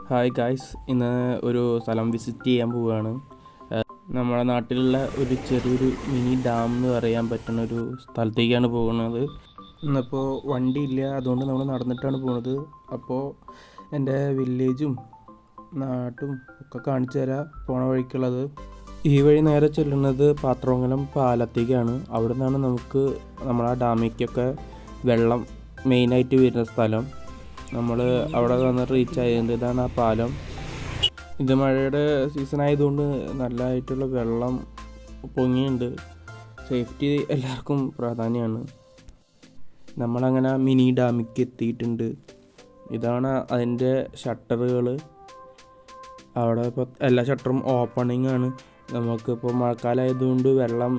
Hi guys, ഇന്ന് ഒരു സ്ഥലം വിസിറ്റ് ചെയ്യാൻ പോവുകയാണ്. നമ്മുടെ നാട്ടിലുള്ള ഒരു ചെറിയൊരു മിനി ഡാം എന്ന് പറയാൻ പറ്റുന്ന ഒരു സ്ഥലത്തേക്കാണ് പോകുന്നത്. ഇന്നിപ്പോൾ വണ്ടിയില്ല, അതുകൊണ്ട് നമ്മൾ നടന്നിട്ടാണ് പോകുന്നത്. അപ്പോൾ എൻ്റെ വില്ലേജും നാട്ടും ഒക്കെ കാണിച്ചു തരാം പോണ വഴിക്കുള്ളത്. ഈ വഴി നേരെ ചെല്ലുന്നത് പാത്രമംഗലം പാലത്തേക്കാണ്. അവിടെ നിന്നാണ് നമുക്ക് നമ്മളാ ഡാമിലേക്കൊക്കെ വെള്ളം മെയിനായിട്ട് വരുന്ന സ്ഥലം. നമ്മൾ അവിടെ വന്ന് റീച്ച് ആയതുകൊണ്ട് ഇതാണ് ആ പാലം. ഇത് മഴയുടെ സീസൺ ആയതുകൊണ്ട് നല്ലതായിട്ടുള്ള വെള്ളം പൊങ്ങിയുണ്ട്. സേഫ്റ്റി എല്ലാവർക്കും പ്രാധാന്യമാണ്. നമ്മളങ്ങനെ മിനി ഡാമിലേക്ക് എത്തിയിട്ടുണ്ട്. ഇതാണ് അതിൻ്റെ ഷട്ടറുകൾ. അവിടെ ഇപ്പോൾ എല്ലാ ഷട്ടറും ഓപ്പണിംഗ് ആണ്. നമുക്കിപ്പോൾ മഴക്കാലമായതുകൊണ്ട് വെള്ളം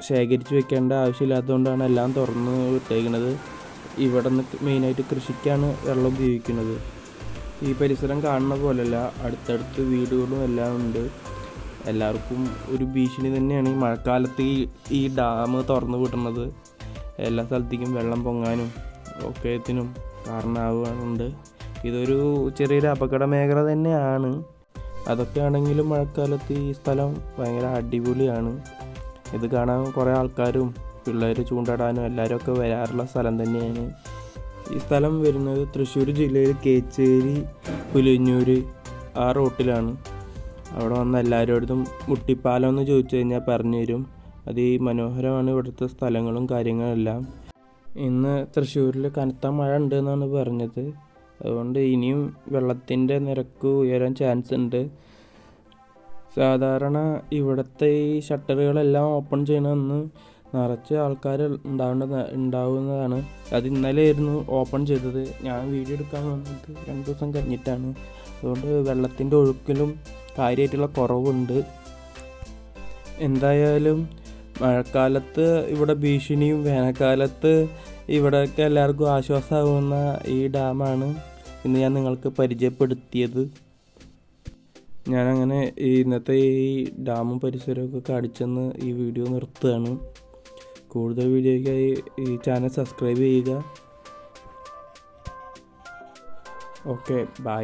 ശേഖരിച്ച് വെക്കേണ്ട ആവശ്യമില്ലാത്തതുകൊണ്ടാണ് എല്ലാം തുറന്ന് വിട്ടേക്കുന്നത്. ഇവിടെ നിന്ന് മെയിനായിട്ട് കൃഷിക്കാണ് വെള്ളം ഉപയോഗിക്കുന്നത്. ഈ പരിസരം കാണുന്ന പോലെയല്ല, അടുത്തടുത്ത് വീടുകളും എല്ലാം ഉണ്ട്. എല്ലാവർക്കും ഒരു ഭീഷണി തന്നെയാണ് ഈ മഴക്കാലത്ത് ഈ ഡാം തുറന്നു വിടുന്നത്. എല്ലാ സ്ഥലത്തേക്കും വെള്ളം പൊങ്ങാനും ഒക്കെത്തിനും കാരണമാവുന്നുണ്ട്. ഇതൊരു ചെറിയൊരു അപകട മേഖല തന്നെയാണ്. അതൊക്കെ ആണെങ്കിലും മഴക്കാലത്ത് ഈ സ്ഥലം ഭയങ്കര അടിപൊളിയാണ്. ഇത് കാണാൻ കുറേ ആൾക്കാരും പിള്ളേർ ചൂണ്ടാടാനും എല്ലാവരും ഒക്കെ വരാറുള്ള സ്ഥലം തന്നെയാണ്. ഈ സ്ഥലം വരുന്നത് തൃശ്ശൂർ ജില്ലയിൽ കേച്ചേരി പുലിയന്നൂർ ആ റൂട്ടിലാണ്. അവിടെ വന്ന എല്ലാവരോടും മുട്ടിപ്പാലം എന്ന് ചോദിച്ചു കഴിഞ്ഞാൽ പറഞ്ഞു തരും. മനോഹരമാണ് ഇവിടുത്തെ സ്ഥലങ്ങളും കാര്യങ്ങളെല്ലാം. ഇന്ന് തൃശ്ശൂരിൽ കനത്ത മഴ ഉണ്ട് എന്നാണ് പറഞ്ഞത്. അതുകൊണ്ട് ഇനിയും വെള്ളത്തിൻ്റെ നിരക്ക് ഉയരാൻ ചാൻസ് ഉണ്ട്. സാധാരണ ഇവിടുത്തെ ഈ ഷട്ടറുകളെല്ലാം ഓപ്പൺ ചെയ്യണമെന്ന് നിറച്ച് ആൾക്കാർ ഉണ്ടാവുന്നതാണ്. അത് ഇന്നലെയായിരുന്നു ഓപ്പൺ ചെയ്തത്. ഞാൻ വീഡിയോ എടുക്കാൻ വന്നത് 2 ദിവസം കഴിഞ്ഞിട്ടാണ്. അതുകൊണ്ട് വെള്ളത്തിൻ്റെ ഒഴുക്കിലും കാര്യമായിട്ടുള്ള കുറവുണ്ട്. എന്തായാലും മഴക്കാലത്ത് ഇവിടെ ഭീഷണിയും വേനൽക്കാലത്ത് ഇവിടെയൊക്കെ എല്ലാവർക്കും ആശ്വാസമാകുന്ന ഈ ഡാമാണ് ഇന്ന് ഞാൻ നിങ്ങൾക്ക് പരിചയപ്പെടുത്തിയത്. ഞാനങ്ങനെ ഇന്നത്തെ ഈ ഡാമും പരിസരമൊക്കെ കാണിച്ചെന്ന് ഈ വീഡിയോ നിർത്തുകയാണ്. കൂടുതൽ വീഡിയോയ്ക്കായി ഈ ചാനൽ സബ്സ്ക്രൈബ് ചെയ്യുക. Okay, by.